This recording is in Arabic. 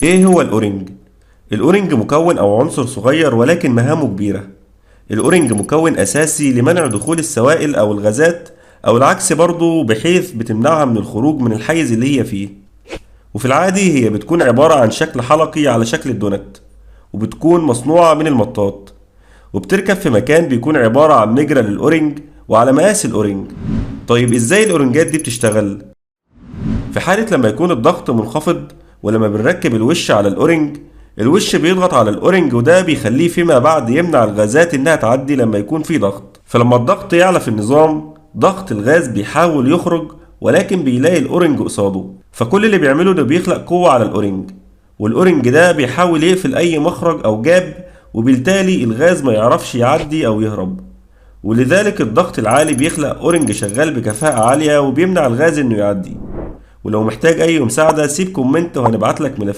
ايه هو الاورنج؟ الاورنج مكون او عنصر صغير ولكن مهامه كبيرة. الاورنج مكون اساسي لمنع دخول السوائل او الغازات او العكس برضه، بحيث بتمنعها من الخروج من الحيز اللي هي فيه. وفي العادي هي بتكون عبارة عن شكل حلقي على شكل الدونت، وبتكون مصنوعة من المطاط، وبتركب في مكان بيكون عبارة عن مجرى للأورنج وعلى مقاس الأورنج. طيب ازاي الأورنجات دي بتشتغل؟ في حالة لما يكون الضغط منخفض ولما بنركب الوش على الأورنج، الوش بيضغط على الأورنج وده بيخليه فيما بعد يمنع الغازات إنها تعدي لما يكون في ضغط. فلما الضغط يعلى في النظام، ضغط الغاز بيحاول يخرج ولكن بيلاقي الأورنج قصاده، فكل اللي بيعمله ده بيخلق قوة على الأورنج، والأورنج ده بيحاول يقفل أي مخرج أو جاب، وبالتالي الغاز ما يعرفش يعدي أو يهرب. ولذلك الضغط العالي بيخلق أورنج شغال بكفاءة عالية وبيمنع الغاز إنه يعدي. ولو محتاج أي مساعدة سيب كومنت وهنبعتلك ملفات